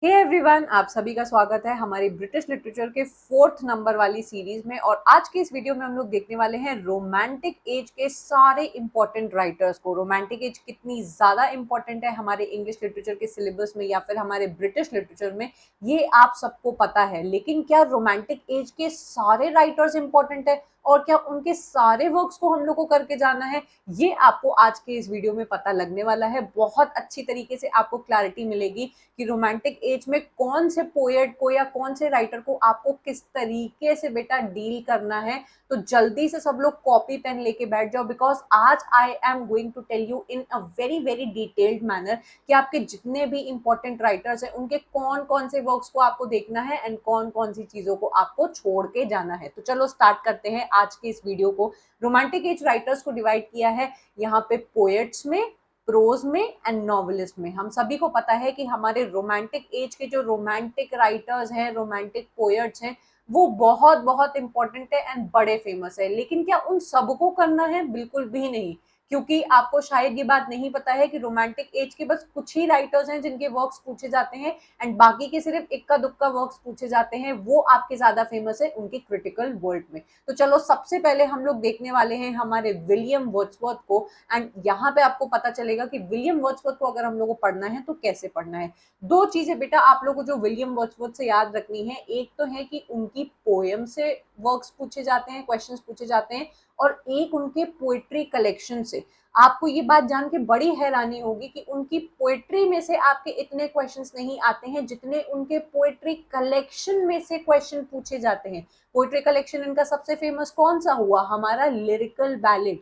Hey everyone, आप सभी का स्वागत है हमारी ब्रिटिश लिटरेचर के 4th नंबर वाली सीरीज में। और आज के इस वीडियो में हम लोग देखने वाले हैं रोमांटिक एज के सारे इंपॉर्टेंट राइटर्स को। रोमांटिक एज कितनी ज्यादा इंपॉर्टेंट है हमारे इंग्लिश लिटरेचर के सिलेबस में या फिर हमारे ब्रिटिश लिटरेचर में, ये आप सबको पता है। लेकिन क्या रोमांटिक एज के सारे राइटर्स इंपॉर्टेंट है और क्या उनके सारे वर्क्स को हम लोग को करके जाना है, ये आपको आज के इस वीडियो में पता लगने वाला है। बहुत अच्छी तरीके से आपको क्लैरिटी मिलेगी कि रोमांटिक एज में कौन से पोएट को या कौन से राइटर को आपको किस तरीके से बेटा डील करना है। तो जल्दी से सब लोग कॉपी पेन लेके बैठ जाओ, बिकॉज आज I am going to tell you in a very very detailed manner कि आपके जितने भी इंपॉर्टेंट राइटर्स हैं उनके कौन कौन से वर्क्स को आपको देखना है एंड कौन कौन सी चीजों को आपको छोड़ के जाना है। तो चलो स्टार्ट करते हैं आज के इस वीडियो को। रोमांटिक एज राइटर्स को डिवाइड किया है यहाँ पे पोएट्स में, प्रोज में एंड नॉवेलिस्ट में। हम सभी को पता है कि हमारे रोमांटिक एज के जो रोमांटिक राइटर्स हैं, रोमांटिक पोएट्स हैं, वो बहुत बहुत इंपॉर्टेंट है एंड बड़े फेमस है। लेकिन क्या उन सबको करना है? बिल्कुल भी नहीं, क्योंकि आपको शायद ये बात नहीं पता है कि रोमांटिक एज के बस कुछ ही राइटर्स हैं जिनके वर्क्स पूछे जाते हैं एंड बाकी के सिर्फ इक्का दुक्का वर्क्स पूछे जाते हैं। वो आपके ज्यादा फेमस है उनके क्रिटिकल वर्ल्ड में। तो चलो सबसे पहले हम लोग देखने वाले हैं हमारे विलियम वर्ड्सवर्थ को। एंड यहाँ पे आपको पता चलेगा कि विलियम वर्ड्सवर्थ को अगर हम लोग को पढ़ना है तो कैसे पढ़ना है। दो चीजें बेटा आप लोगों को जो विलियम वर्ड्सवर्थ से याद रखनी है, एक तो है कि उनकी पोएम से वर्क्स पूछे जाते हैं, क्वेश्चंस पूछे जाते हैं, और एक उनके पोएट्री कलेक्शन से। आपको ये बात जान के बड़ी हैरानी होगी कि उनकी पोएट्री में से आपके इतने क्वेश्चंस नहीं आते हैं जितने उनके पोएट्री कलेक्शन में से क्वेश्चन पूछे जाते हैं। पोएट्री कलेक्शन इनका सबसे फेमस कौन सा हुआ? हमारा लिरिकल बैलेड,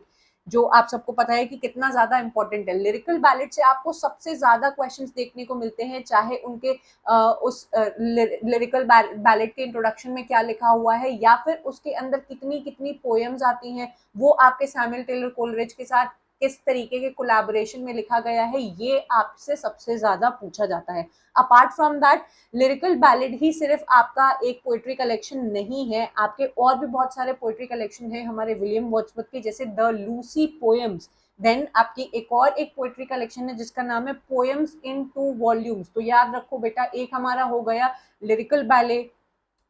जो आप सबको पता है कि कितना ज्यादा इंपॉर्टेंट है। लिरिकल बैलेड से आपको सबसे ज्यादा क्वेश्चंस देखने को मिलते हैं, चाहे उनके उस लिरिकल बैलेड के इंट्रोडक्शन में क्या लिखा हुआ है या फिर उसके अंदर कितनी कितनी पोएम्स आती हैं, वो आपके सैमुअल टेलर कोलरिज के साथ किस तरीके के कोलैबोरेशन में लिखा गया है, ये आपसे सबसे ज्यादा पूछा जाता है। Apart from that, lyrical ballad ही सिर्फ आपका एक पोएट्री कलेक्शन नहीं है, आपके और भी बहुत सारे पोएट्री कलेक्शन है हमारे विलियम वर्ड्सवर्थ के, जैसे द लूसी पोएम्स। देन आपकी एक पोएट्री कलेक्शन है जिसका नाम है पोएम्स इन 2 वॉल्यूम्स। तो याद रखो बेटा, एक हमारा हो गया लिरिकल बैले,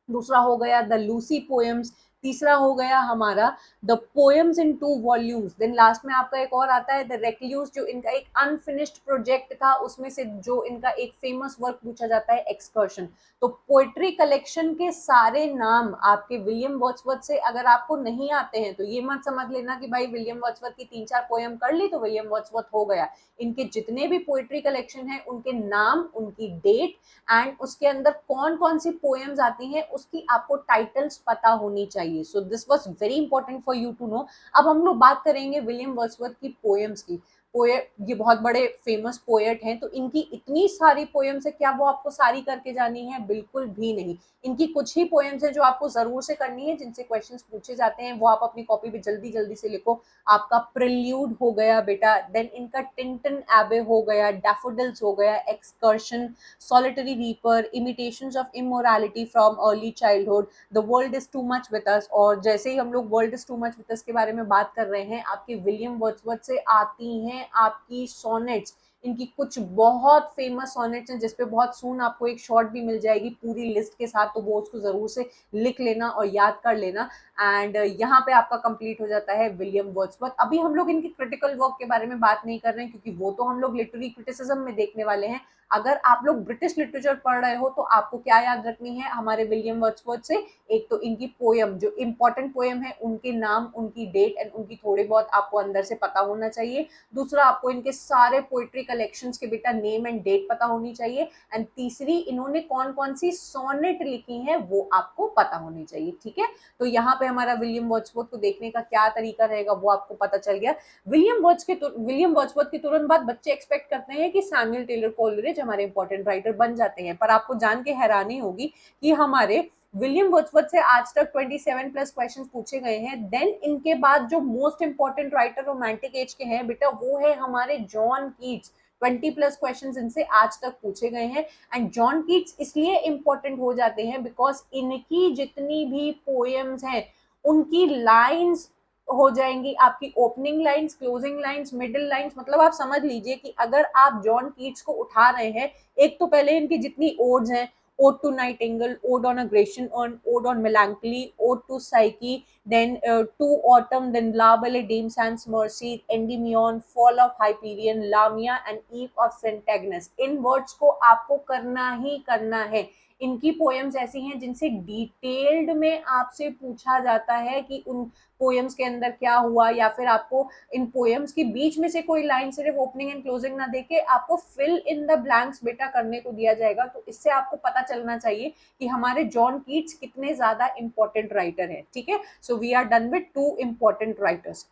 दूसरा हो गया द लूसी पोएम्स, तीसरा हो गया हमारा the poems in 2 volumes. Then last में आपका एक और आता है द रेक्ल्यूज, जो इनका एक अनफिनिश्ड प्रोजेक्ट था, उसमें से जो इनका एक फेमस वर्क पूछा जाता है एक्सकर्शन। तो पोएट्री कलेक्शन के सारे नाम आपके विलियम वर्ड्सवर्थ से अगर आपको नहीं आते हैं तो ये मत समझ लेना कि भाई विलियम वर्ड्सवर्थ की 3-4 पोएम कर ली तो विलियम वर्ड्सवर्थ हो गया। इनके जितने भी पोएट्री कलेक्शन है, उनके नाम, उनकी डेट एंड उसके अंदर कौन कौन सी पोएम्स आती हैं, उसकी आपको टाइटल्स पता होनी चाहिए। So this was very important for you to know. अब हम लोग बात करेंगे विलियम वर्ड्सवर्थ की पोएम्स की। पोएट, ये बहुत बड़े फेमस पोएट हैं, तो इनकी इतनी सारी पोएम्स है, क्या वो आपको सारी करके जानी है? बिल्कुल भी नहीं। इनकी कुछ ही पोएम्स है जो आपको जरूर से करनी है, जिनसे क्वेश्चंस पूछे जाते हैं, वो आप अपनी कॉपी पे जल्दी जल्दी से लिखो। आपका प्रिल्यूड हो गया बेटा, देन इनका टिंटन एबे हो गया, डैफोडिल्स हो गया, excursion, solitary reaper, imitations of immorality from early childhood, the world is too much with us। और जैसे ही हम लोग world is too much with us के बारे में बात कर रहे हैं, आपके विलियम वर्ड्सवर्थ से आती हैं आपकी सोनेट्स। इनकी कुछ बहुत फेमस सोनेट्स हैं जिसपे बहुत सून आपको एक शॉर्ट भी मिल जाएगी पूरी लिस्ट के साथ, तो वो उसको जरूर से लिख लेना और याद कर लेना। एंड यहाँ पे आपका कंप्लीट हो जाता है विलियम वर्ड्सवर्थ। अभी हम लोग इनके क्रिटिकल वर्क के बारे में बात नहीं कर रहे हैं क्योंकि वो तो हम लोग लिटरेरी क्रिटिसिज्म में देखने वाले हैं। अगर आप लोग ब्रिटिश लिटरेचर पढ़ रहे हो तो आपको क्या याद रखनी है हमारे विलियम वर्ड्सवर्थ से? एक तो इनकी पोएम, जो इंपॉर्टेंट पोएम है, उनके नाम, उनकी डेट एंड उनकी थोड़ी बहुत आपको अंदर से पता होना चाहिए। दूसरा, आपको इनके सारे पोएट्री कलेक्शंस के बेटा नेम एंड डेट पता होनी चाहिए। एंड तीसरी, इन्होंने कौन कौन सी सोनेट लिखी है वो आपको पता होनी चाहिए। ठीक है, तो यहाँ पे हमारा विलियम वर्ड्सवर्थ को देखने का क्या तरीका रहेगा वो आपको पता चल गया। विलियम वर्ड्सवर्थ के तुरंत बाद बच्चे एक्सपेक्ट करते हैं कि सैमुअल टेलर कोलरिज हमारे इंपॉर्टेंट राइटर बन जाते हैं, पर आपको जान के हैरानी होगी कि हमारे विलियम वर्ड्सवर्थ से आज तक 27 प्लस क्वेश्चंस पूछे गए हैं। देन इनके बाद जो most important writer romantic as के हैं बेटा, वो है हमारे जॉन कीट्स। 20 प्लस क्वेश्चंस इनसे आज तक पूछे गए हैं। एंड जॉन कीट्स इसलिए इंपॉर्टेंट हो जाते हैं बिकॉज इनकी जितनी भी पोएम्स हैं, उनकी लाइंस हो जाएंगी आपकी opening lines, closing lines, middle lines. मतलब आप समझ लीजिए कि अगर आप जॉन कीट्स को उठा रहे हैं, एक तो पहले इनकी जितनी ओड्स हैं, ode to nightingale, ode on a grecian urn, ode on melancholy, ode to psyche, then to autumn, then La Belle Dame Sans Mercy, Endymion, Fall of Hyperion, Lamia and Eve of St Agnes। In words को आपको करना ही करना है। इनकी poems ऐसी हैं जिनसे detailed में आपसे पूछा जाता है कि उन पोएम्स के अंदर क्या हुआ, या फिर आपको इन पोएम्स के बीच में से कोई लाइन सिर्फ ओपनिंग एंड क्लोजिंग ना देके आपको फिल इन द ब्लैंक्स बेटा करने को दिया जाएगा। तो इससे आपको पता चलना चाहिए कि हमारे जॉन कीट्स कितने ज्यादा इंपॉर्टेंट राइटर हैं। ठीक है, so we are done with 2 important writers.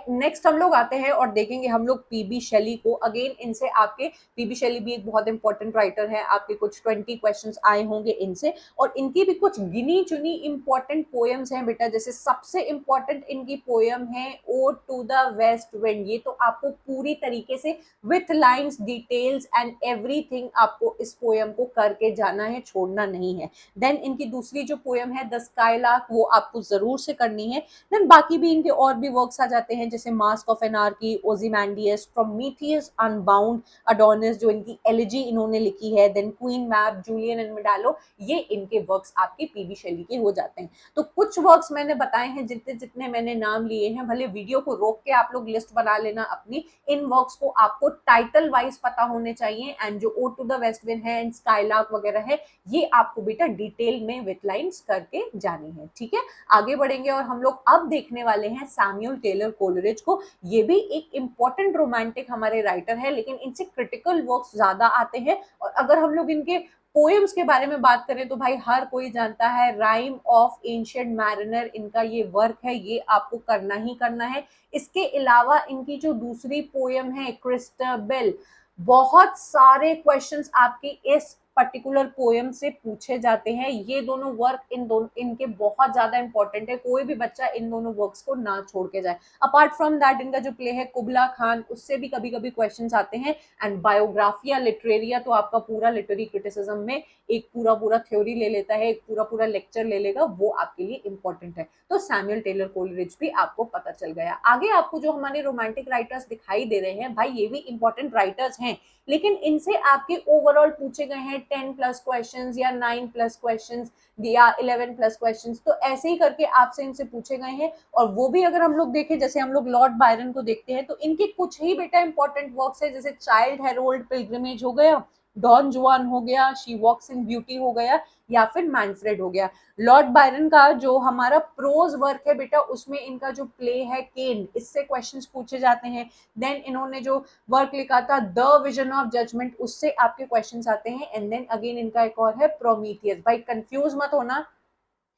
Next हम लोग आते हैं और देखेंगे हम लोग पीबी शेली को। अगेन इनसे आपके, पीबी शेली भी एक बहुत इंपॉर्टेंट राइटर है, आपके कुछ 20 क्वेश्चंस आए होंगे इनसे, और इनकी भी कुछ गिनी चुनी इंपॉर्टेंट पोएम्स हैं बेटा। जैसे सबसे इंपॉर्टेंट इनकी पोएम है ode to the west wind. ये तो आपको पूरी तरीके से with lines, details and everything आपको इस पोएम को करके जाना है, छोड़ना नहीं है। देन इनकी दूसरी जो पोएम है द स्काईलार्क, वो आपको जरूर से करनी है। देन बाकी भी इनके और भी वर्क्स आ जाते हैं, जैसे mask of anarchy, Ozymandias, Prometheus unbound, Adonis जो इनकी एलिजी इन्होंने लिखी है, then Queen Mab, Julian and Maddalo, ये इनके वर्क्स आपके पीबी शेली के हो जाते हैं। तो कुछ वर्क्स मैंने बताए हैं, जितने जितने मैंने नाम लिए हैं, भले वीडियो को रोक के आप लोग लिस्ट बना लेना अपनी। इन वर्क्स को आपको टाइटल वाइज पता होने चाहिए, एंड जो ode to the west wind है एंड स्काईलार्क वगैरह है, ये आपको बेटा डिटेल में विथ लाइन्स करके जानी है। ठीक है, आगे बढ़ेंगे और हम लोग अब देखने वाले हैं सैमुअल टेलर कोलरिज को। ये भी एक इंपॉर्टेंट रोमांटिक हमारे राइटर है, लेकिन इनसे क्रिटिकल वर्क्स ज्यादा आते हैं। और अगर हम लोग इनके पोएम्स के बारे में बात करें तो भाई हर कोई जानता है, राइम ऑफ एंशिएंट मैरिनर इनका ये वर्क है, ये आपको करना ही करना है। इसके अलावा इनकी जो दूसरी पोएम है क्रिस्टबेल, बहुत सारे क्वेश्चंस आपके इस पर्टिकुलर पोएम से पूछे जाते हैं। ये दोनों वर्क इनके बहुत ज्यादा इंपॉर्टेंट है, कोई भी बच्चा इन दोनों वर्क्स को ना छोड़ के जाए। अपार्ट फ्रॉम दैट इनका जो प्ले है कुबला खान, उससे भी कभी कभी क्वेश्चंस आते हैं। एंड बायोग्राफिया लिटरेरिया तो आपका पूरा लिटरेरी क्रिटिसिज्म में एक पूरा पूरा थ्योरी ले लेता है, एक पूरा पूरा लेक्चर ले लेगा, वो आपके लिए इंपॉर्टेंट है। तो सैमुअल टेलर कोलरिज भी आपको पता चल गया। आगे आपको जो हमारे रोमांटिक राइटर्स दिखाई दे रहे हैं, भाई ये भी इंपॉर्टेंट राइटर्स हैं, लेकिन इनसे आपके ओवरऑल पूछे गए हैं 10+ क्वेश्चंस या 9+ क्वेश्चंस या 11+ क्वेश्चंस। तो ऐसे ही करके आपसे इनसे पूछे गए हैं। और वो भी अगर हम लोग देखें, जैसे हम लोग लॉर्ड बायरन को देखते हैं, तो इनके कुछ ही बेटा इंपॉर्टेंट वर्क्स है, जैसे चाइल्ड हेरोल्ड पिलग्रिमेज हो गया, डॉन जुआन हो गया, शी वॉक्स इन ब्यूटी हो गया, या फिर मैनफ्रेड हो गया। लॉर्ड बायरन का जो हमारा प्रोज वर्क है बेटा, उसमें इनका जो प्ले है केन, इससे क्वेश्चंस पूछे जाते हैं। देन इन्होंने जो वर्क लिखा था द विजन ऑफ जजमेंट, उससे आपके क्वेश्चंस आते हैं। एंड देन अगेन इनका एक और है प्रोमीथियस। भाई कंफ्यूज मत होना,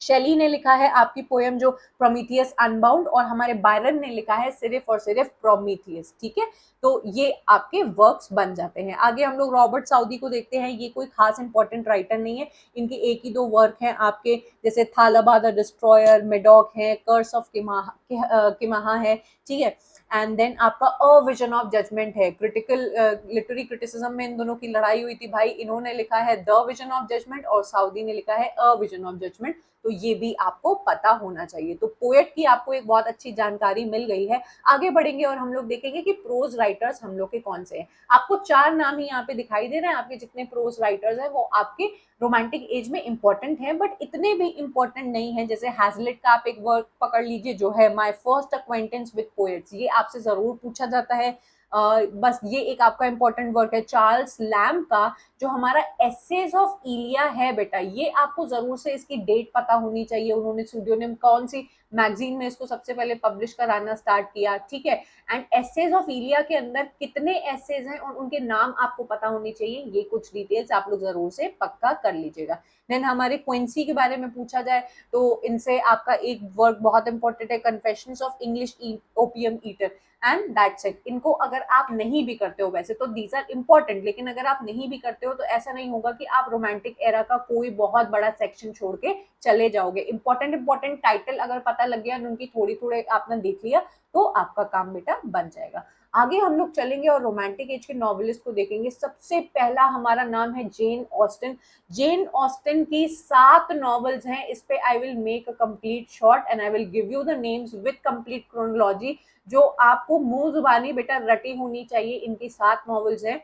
शेली ने लिखा है आपकी पोएम जो प्रोमीथियस अनबाउंड, और हमारे बायरन ने लिखा है सिर्फ और सिर्फ प्रोमीथियस। ठीक है, तो ये आपके वर्क्स बन जाते हैं। आगे हम लोग रॉबर्ट साउदी को देखते हैं। ये कोई खास इंपॉर्टेंट राइटर नहीं है, इनके एक ही दो वर्क हैं आपके, जैसे थालाबा द डिस्ट्रॉयर, मेडॉक है, कर्स ऑफ किमाहा है। ठीक है, एंड देन आपका अ विजन ऑफ जजमेंट है। क्रिटिकल लिटरेरी क्रिटिसिज्म में इन दोनों की लड़ाई हुई थी भाई, इन्होंने लिखा है द विजन ऑफ जजमेंट और साउदी ने लिखा है अ विजन ऑफ जजमेंट। तो ये भी आपको पता होना चाहिए। तो पोएट की आपको एक बहुत अच्छी जानकारी मिल गई है। आगे बढ़ेंगे और हम लोग देखेंगे कि प्रोज राइटर्स हम लोग के कौन से हैं। आपको 4 नाम ही यहाँ पे दिखाई दे रहे हैं, आपके जितने प्रोज राइटर्स हैं वो आपके रोमांटिक एज में इंपॉर्टेंट हैं, बट इतने भी इंपॉर्टेंट नहीं है। जैसे हैजलिट का आप एक वर्क पकड़ लीजिए जो है माय फर्स्ट अक्वाइंटेंस विद पोएट्स, ये आपसे जरूर पूछा जाता है। बस ये एक आपका इंपॉर्टेंट वर्क है। चार्ल्स लैम्ब का जो हमारा एसेज ऑफ इलिया है बेटा, ये आपको जरूर से इसकी डेट पता होनी चाहिए, उन्होंने स्यूडोनिम कौन सी मैगजीन में इसको सबसे पहले पब्लिश कराना स्टार्ट किया। ठीक है, एंड एसेज ऑफ इलिया के अंदर कितने एसेज हैं और उनके नाम आपको पता होने चाहिए, ये कुछ डिटेल्स आप लोग जरूर से पक्का कर लीजिएगा। देन हमारे क्विंसी के बारे में पूछा जाए तो इनसे आपका एक वर्क बहुत इंपॉर्टेंट है, confessions of English opium eater, and that's it. इनको अगर आप नहीं भी करते हो, वैसे तो दीज आर इंपॉर्टेंट, लेकिन अगर आप नहीं भी करते हो तो ऐसा नहीं होगा कि आप रोमांटिक एरा का कोई बहुत बड़ा सेक्शन छोड़ के चले जाओगे। इंपॉर्टेंट टाइटल अगर पता लग गया, उनकी थोड़ी आपने देख लिया, तो आपका काम बेटा बन जाएगा। आगे हम लोग चलेंगे और रोमांटिक एज के नॉवेलिस्ट को देखेंगे। सबसे पहला हमारा नाम है जेन ऑस्टिन। जेन ऑस्टिन की 7 नॉवेल्स हैं। इस पे I will make a complete short and I will give you the names with complete chronology, जो आपको मुंह जुबानी बेटा रटी होनी चाहिए। इनकी 7 नॉवेल्स हैं।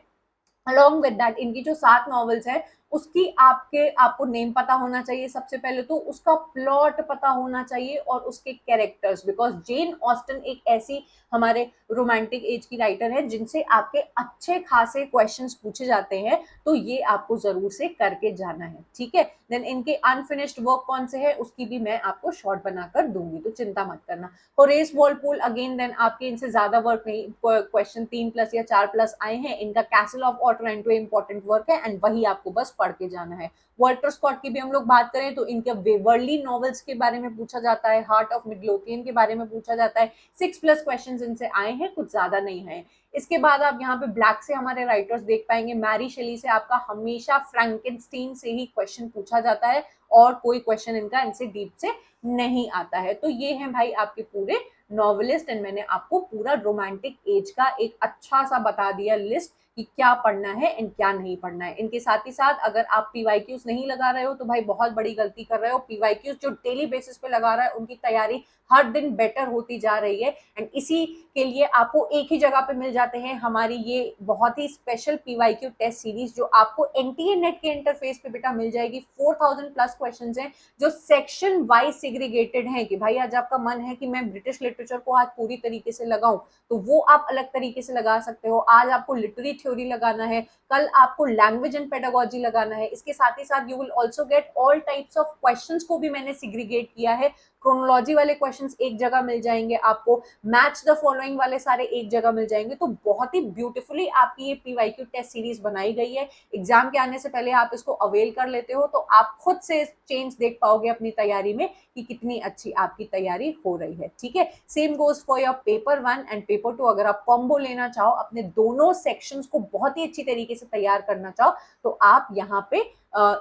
अलॉन्ग विद दैट इनकी जो 7 नॉवेल्स है उसकी आपको नेम पता होना चाहिए। सबसे पहले तो उसका प्लॉट पता होना चाहिए और उसके कैरेक्टर्स, बिकॉज जेन ऑस्टन एक ऐसी हमारे रोमांटिक एज की राइटर है जिनसे आपके अच्छे खासे क्वेश्चंस पूछे जाते हैं, तो ये आपको जरूर से करके जाना है, ठीक है। देन इनके अनफिनिश्ड वर्क कौन से है उसकी भी मैं आपको शॉर्ट बनाकर दूंगी, तो चिंता मत करना। होरेस वॉलपूल अगेन, देन आपके इनसे ज्यादा वर्क नहीं, क्वेश्चन 3+ या 4+ आए हैं। इनका कैसल ऑफ ऑटरैंटो इंपॉर्टेंट वर्क है एंड वही आपको बस पढ़ के जाना है। वॉल्टर स्कॉट की भी हम लोग बात करें तो इनके वेवर्ली नॉवेल्स के बारे में पूछा जाता है, हार्ट ऑफ मिडलोथियन के बारे में पूछा जाता है। 6+ क्वेश्चंस इनसे आए हैं, कुछ ज्यादा नहीं है। इसके बाद आप यहाँ पे ब्लैक से हमारे राइटर्स देख पाएंगे। मैरी शेली से आपका हमेशा फ्रैंकेनस्टीन से ही क्वेश्चन पूछा जाता है और कोई क्वेश्चन इनका इनसे डीप से नहीं आता है। तो ये हैं भाई आपके पूरे नॉवेलिस्ट एंड मैंने आपको पूरा रोमांटिक एज का एक अच्छा सा बता दिया लिस्ट कि क्या पढ़ना है एंड क्या नहीं पढ़ना है। इनके साथ ही साथ अगर आप पीवाईक्यूज नहीं लगा रहे हो तो भाई बहुत बड़ी गलती कर रहे हो। पीवाईक्यूज जो डेली बेसिस पे लगा रहा है उनकी तैयारी हर दिन बेटर होती जा रही है एंड इसी के लिए आपको एक ही जगह पे मिल जाते हैं हमारी ये बहुत ही स्पेशल पीवाईक्यू टेस्ट सीरीज, जो आपको एनटीए नेट के इंटरफेस पे बेटा मिल जाएगी। 4000+ क्वेश्चंस हैं जो सेक्शन वाइज सेग्रीगेटेड हैं कि भाई आज आपका मन है कि मैं ब्रिटिश लिटरेचर को आज पूरी तरीके से लगाऊं तो वो आप अलग तरीके से लगा सकते हो। आज आपको लिटरेरी थ्योरी लगाना है, कल आपको लैंग्वेज एंड पेडागोजी लगाना है। इसके साथ ही साथ you will also get all types of questions को भी मैंने सिग्रीगेट किया है। क्रोनोलॉजी वाले क्वेश्चंस एक जगह मिल जाएंगे आपको, मैच द फॉलोइंग वाले सारे एक जगह मिल जाएंगे। तो बहुत ही ब्यूटीफुली आपकी ये पीवाईक्यू टेस्ट सीरीज बनाई गई है। एग्जाम के आने से पहले आप इसको अवेल कर लेते हो तो आप खुद से चेंज देख पाओगे अपनी तैयारी में कि कितनी अच्छी आपकी तैयारी हो रही है, ठीक है। Same goes for your paper 1 and paper 2। अगर आप कॉम्बो लेना चाहो, अपने दोनों सेक्शंस को बहुत ही अच्छी तरीके से तैयार करना चाहो तो आप यहाँ पे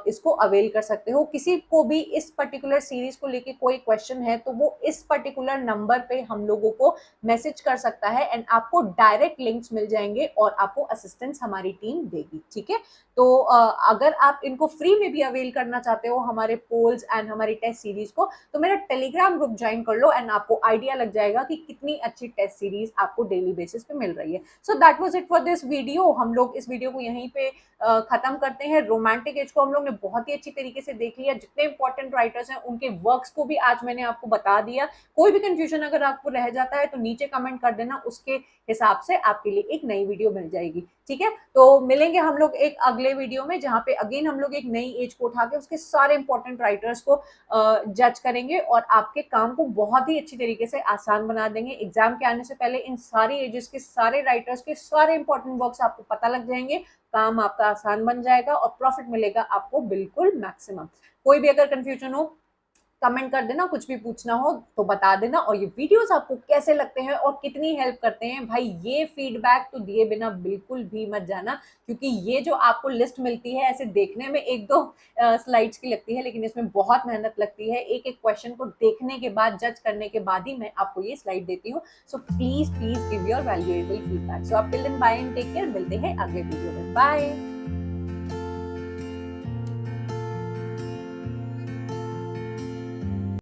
इसको अवेल कर सकते हो। किसी को भी इस पर्टिकुलर सीरीज को लेके कोई क्वेश्चन है तो वो इस पर्टिकुलर नंबर पे हम लोगों को मैसेज कर सकता है एंड आपको डायरेक्ट लिंक्स मिल जाएंगे और आपको असिस्टेंस हमारी टीम देगी, ठीक है। तो अगर आप इनको फ्री में भी अवेल करना चाहते हो हमारे पोल्स एंड हमारी टेस्ट सीरीज को, तो मेरा टेलीग्राम ग्रुप ज्वाइन कर लो एंड आपको आइडिया लग जाएगा कि कितनी अच्छी टेस्ट सीरीज आपको डेली बेसिस पे मिल रही है। So that was it for this video. हम लोग इस वीडियो को यहीं पे खत्म करते हैं। रोमांटिक एज को हम लोग ने बहुत ही अच्छी तरीके से देख लिया। जितने इंपॉर्टेंट राइटर्स हैं उनके वर्क्स को भी आज मैंने आपको बता दिया। कोई भी कंफ्यूजन अगर आपको रह जाता है तो नीचे कमेंट कर देना, उसके हिसाब से आपके लिए एक नई वीडियो मिल जाएगी, ठीक है। तो मिलेंगे हम लोग एक अगले वीडियो में जहाँ पे अगेन हम लोग एक नई एज को उठा के उसके सारे इंपॉर्टेंट राइटर्स को जज करेंगे और आपके काम को बहुत ही अच्छी तरीके से आसान बना देंगे। एग्जाम के आने से पहले इन सारी एजेस के सारे राइटर्स के सारे इंपॉर्टेंट वर्क्स आपको पता लग जाएंगे, काम आपका आसान बन जाएगा और प्रॉफिट मिलेगा आपको बिल्कुल मैक्सिमम। कोई भी अगर कंफ्यूजन हो कमेंट कर देना, कुछ भी पूछना हो तो बता देना। और ये वीडियोस आपको कैसे लगते हैं और कितनी हेल्प करते हैं, भाई ये फीडबैक तो दिए बिना बिल्कुल भी मत जाना, क्योंकि ये जो आपको लिस्ट मिलती है ऐसे देखने में 1-2 स्लाइड्स की लगती है, लेकिन इसमें बहुत मेहनत लगती है। एक एक क्वेश्चन को देखने के बाद, जज करने के बाद ही मैं आपको ये स्लाइड देती हूँ। So please give your valuable feedback. So आप till then bye and take care. मिलते हैं अगले वीडियो में, बाय।